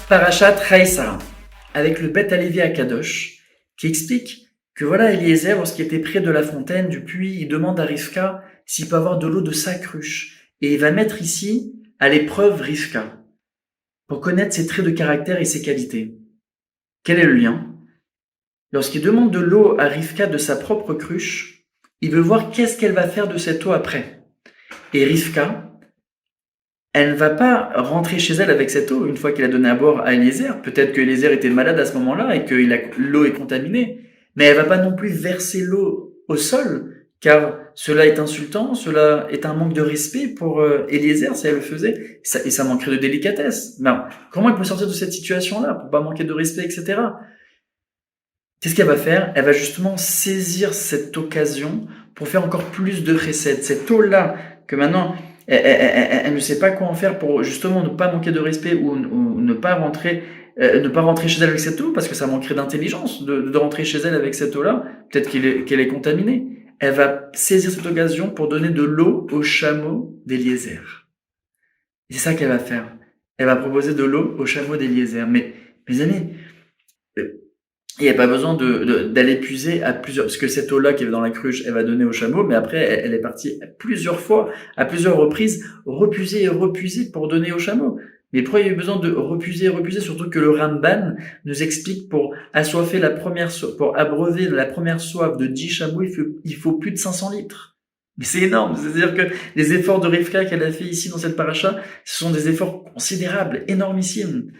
Parashat Chaïsara, avec le Beth Alevi à Kadosh, qui explique que voilà, Eliezer, lorsqu'il était près de la fontaine, du puits, il demande à Rivka s'il peut avoir de l'eau de sa cruche. Et il va mettre ici à l'épreuve Rivka, pour connaître ses traits de caractère et ses qualités. Quel est le lien? Lorsqu'il demande de l'eau à Rivka de sa propre cruche, il veut voir qu'est-ce qu'elle va faire de cette eau après. Et Rivka, elle ne va pas rentrer chez elle avec cette eau une fois qu'il a donné à boire à Eliezer. Peut-être que Eliezer était malade à ce moment-là et que l'eau est contaminée. Mais elle va pas non plus verser l'eau au sol, car cela est insultant, cela est un manque de respect pour Eliezer si elle le faisait, et ça manquerait de délicatesse. Mais alors, comment elle peut sortir de cette situation-là pour pas manquer de respect, etc. Qu'est-ce qu'elle va faire? Elle va justement saisir cette occasion pour faire encore plus de chesed. Cette eau-là, que maintenant, elle ne sait pas quoi en faire pour justement ne pas manquer de respect ou ne pas rentrer chez elle avec cette eau, parce que ça manquerait d'intelligence de rentrer chez elle avec cette eau-là. Peut-être qu'elle est contaminée. Elle va saisir cette occasion pour donner de l'eau au chameau d'Eliezer. Et c'est ça qu'elle va faire. Elle va proposer de l'eau au chameau d'Eliezer. Mais, mes amis, il n'y a pas besoin d'aller puiser à plusieurs, parce que cette eau-là qui est dans la cruche, elle va donner au chameau, mais après, elle est partie plusieurs fois, à plusieurs reprises, repuiser et repuiser pour donner au chameau. Mais pourquoi il y a eu besoin de repuiser et repuser, surtout que le Ramban nous explique pour assoiffer pour abreuver la première soif de 10 chameaux, il faut plus de 500 litres. Mais c'est énorme. C'est-à-dire que les efforts de Rivka qu'elle a fait ici dans cette paracha, ce sont des efforts considérables, énormissimes.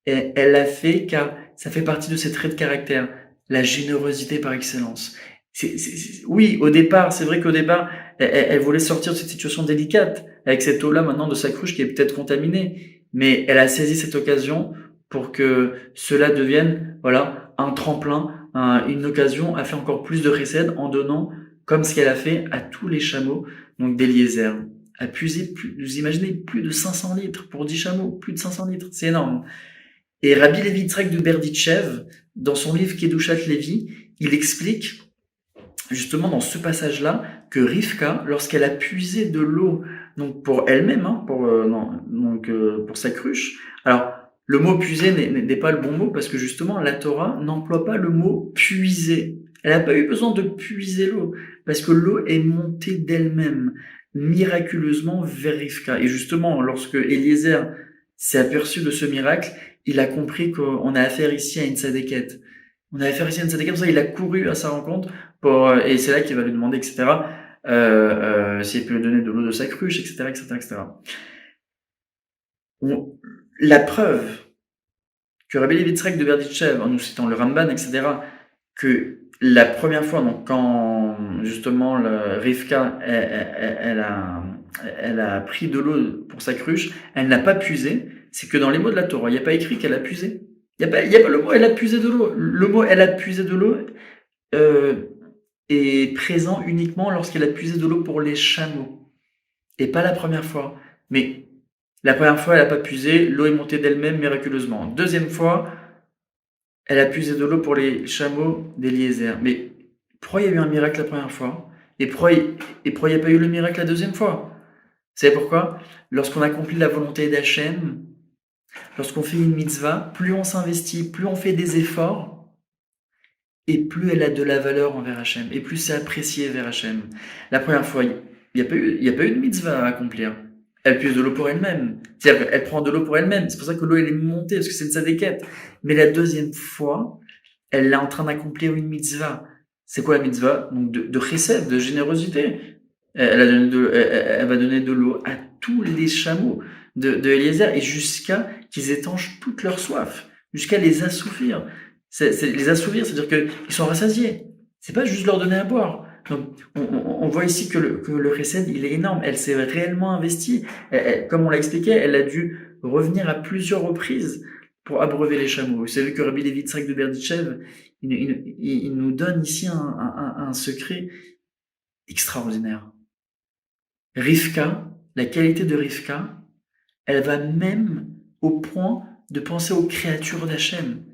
Et elle l'a fait car ça fait partie de ses traits de caractère, la générosité par excellence. Oui, au départ, c'est vrai qu'au départ, elle voulait sortir de cette situation délicate avec cette eau-là maintenant de sa cruche qui est peut-être contaminée, mais elle a saisi cette occasion pour que cela devienne, voilà, un tremplin, une occasion à faire encore plus de chesed en donnant, comme ce qu'elle a fait à tous les chameaux, donc d'Eliezer. A puisé vous imaginez, plus de 500 litres pour 10 chameaux, plus de 500 litres, c'est énorme. Et Rabbi Levi Yitzhak de Berditchev, dans son livre Kedushat Levi, il explique justement dans ce passage-là que Rivka, lorsqu'elle a puisé de l'eau, donc pour elle-même, pour sa cruche. Alors le mot puiser n'est pas le bon mot parce que justement la Torah n'emploie pas le mot puiser. Elle n'a pas eu besoin de puiser l'eau parce que l'eau est montée d'elle-même miraculeusement vers Rivka. Et justement, lorsque Eliezer s'est aperçu de ce miracle, il a compris qu'on a affaire ici à une sadéquette. On a affaire ici à une sadéquette, pour ça il a couru à sa rencontre et c'est là qu'il va lui demander, etc., s'il peut lui donner de l'eau de sa cruche, etc., etc., etc. La preuve que Rabbi Levi Yitzhak de Berditchev, en nous citant le Ramban, etc., que la première fois, donc quand justement Rivka, elle a pris de l'eau pour sa cruche, elle n'a pas puisé, c'est que dans les mots de la Torah, il n'y a pas écrit qu'elle a puisé. Il n'y a pas le mot elle a puisé de l'eau. Le mot elle a puisé de l'eau est présent uniquement lorsqu'elle a puisé de l'eau pour les chameaux. Et pas la première fois. Mais la première fois, elle n'a pas puisé, l'eau est montée d'elle-même miraculeusement. Deuxième fois, elle a puisé de l'eau pour les chameaux d'Eliezer. Mais pourquoi il y a eu un miracle la première fois? Et pourquoi il n'y a pas eu le miracle la deuxième fois? Vous savez pourquoi? Lorsqu'on accomplit la volonté d'Hachem, lorsqu'on fait une mitzvah, plus on s'investit, plus on fait des efforts, et plus elle a de la valeur envers Hachem, et plus c'est apprécié vers Hachem. La première fois, il n'y a pas eu de mitzvah à accomplir. Elle puise de l'eau pour elle-même. C'est-à-dire qu'elle prend de l'eau pour elle-même. C'est pour ça que l'eau, elle est montée, parce que c'est une sadéquette. Mais la deuxième fois, elle est en train d'accomplir une mitzvah. C'est quoi la mitzvah? Donc de chesed, de générosité. Elle va donner de l'eau à tous les chameaux de Eliezer, et jusqu'à qu'ils étanchent toute leur soif, jusqu'à les assouvir. Les assouvir, c'est-à-dire qu'ils sont rassasiés. C'est pas juste leur donner à boire. Donc, on voit ici que le chesed, il est énorme. Elle s'est réellement investie. Comme on l'a expliqué, elle a dû revenir à plusieurs reprises pour abreuver les chameaux. Vous savez que Rabbi Levi Yitzhak de Berditchev, il nous donne ici un secret extraordinaire. Rivka, la qualité de Rivka, elle va même au point de penser aux créatures d'Hachem.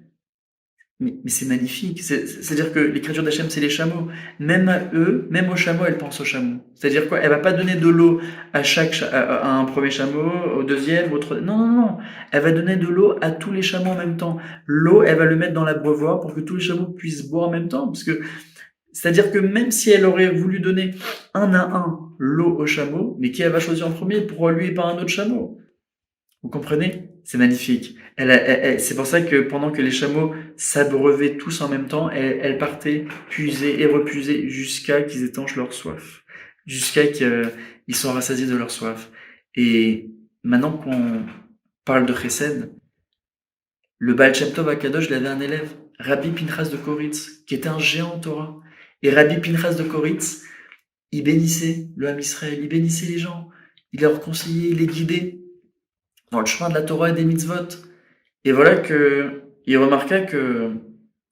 Mais c'est magnifique. C'est-à-dire que l'écriture d'Hachem, c'est les chameaux. Même à eux, même aux chameaux, elle pense aux chameaux. C'est-à-dire quoi? Elle va pas donner de l'eau à un premier chameau, au deuxième, au troisième. Non, non, non. Elle va donner de l'eau à tous les chameaux en même temps. L'eau, elle va le mettre dans l'abreuvoir pour que tous les chameaux puissent boire en même temps. C'est-à-dire que même si elle aurait voulu donner un à un l'eau au chameau, mais qui elle va choisir en premier? Pourquoi lui et pas un autre chameau? Vous comprenez? C'est magnifique. C'est pour ça que pendant que les chameaux s'abreuvaient tous en même temps, elle partait puiser et repuiser jusqu'à qu'ils étanchent leur soif, jusqu'à qu'ils soient rassasiés de leur soif. Et maintenant qu'on parle de Chesed, le Baal Shem Tov Akadosh, il avait un élève, Rabbi Pinchas de Koritz, qui était un géant en Torah. Et Rabbi Pinchas de Koritz, il bénissait le Ham Israël, il bénissait les gens, il leur conseillait, il les guidait dans le chemin de la Torah et des mitzvot. Et voilà que il remarqua que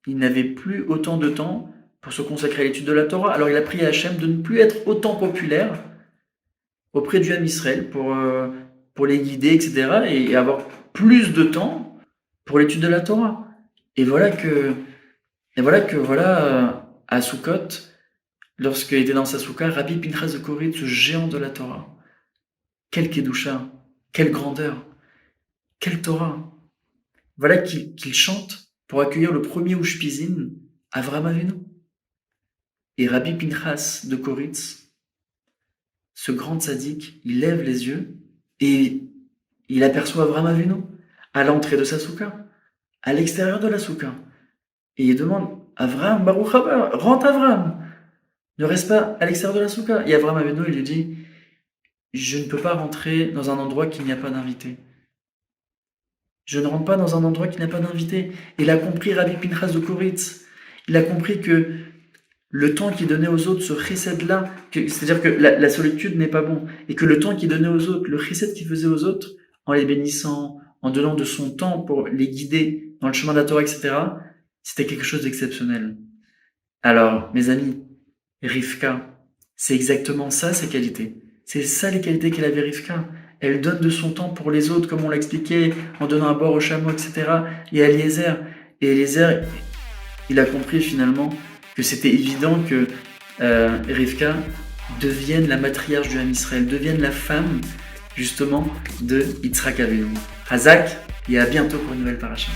il n'avait plus autant de temps pour se consacrer à l'étude de la Torah. Alors il a prié à Hachem de ne plus être autant populaire auprès du Ham Israël pour les guider, etc. et avoir plus de temps pour l'étude de la Torah. Et voilà, à Sukkot, lorsqu'il était dans sa soukha, Rabbi Pinchas de Koritz, ce géant de la Torah, quel Kedusha, quelle grandeur, quelle Torah. Voilà qu'il chante pour accueillir le premier Ushpizin, Avram Avinu. Et Rabbi Pinchas de Koritz, ce grand tzaddik, il lève les yeux et il aperçoit Avram Avinu à l'entrée de sa soukha, à l'extérieur de la soukha. Et il demande, Avram, Baruch haba, rentre Avram, ne reste pas à l'extérieur de la soukha. Et Avram Avinu, il lui dit, je ne peux pas rentrer dans un endroit qu'il n'y a pas d'invité. Je ne rentre pas dans un endroit qui n'a pas d'invité. Il a compris, Rabbi Pinchas de Koritz. Il a compris que le temps qu'il donnait aux autres, ce chesed-là, c'est-à-dire que la solitude n'est pas bon, et que le temps qu'il donnait aux autres, le chesed qu'il faisait aux autres, en les bénissant, en donnant de son temps pour les guider dans le chemin de la Torah, etc., c'était quelque chose d'exceptionnel. Alors, mes amis, Rivka, c'est exactement ça, ses qualités. C'est ça les qualités qu'elle avait, Rivka. Elle donne de son temps pour les autres, comme on l'a expliqué, en donnant à boire aux chameaux, etc. Et à Eliezer. Et Eliezer, il a compris finalement que c'était évident que Rivka devienne la matriarche du Ham Israël, devienne la femme, justement, de Yitzhak Avinu. Hazak, et à bientôt pour une nouvelle paracha.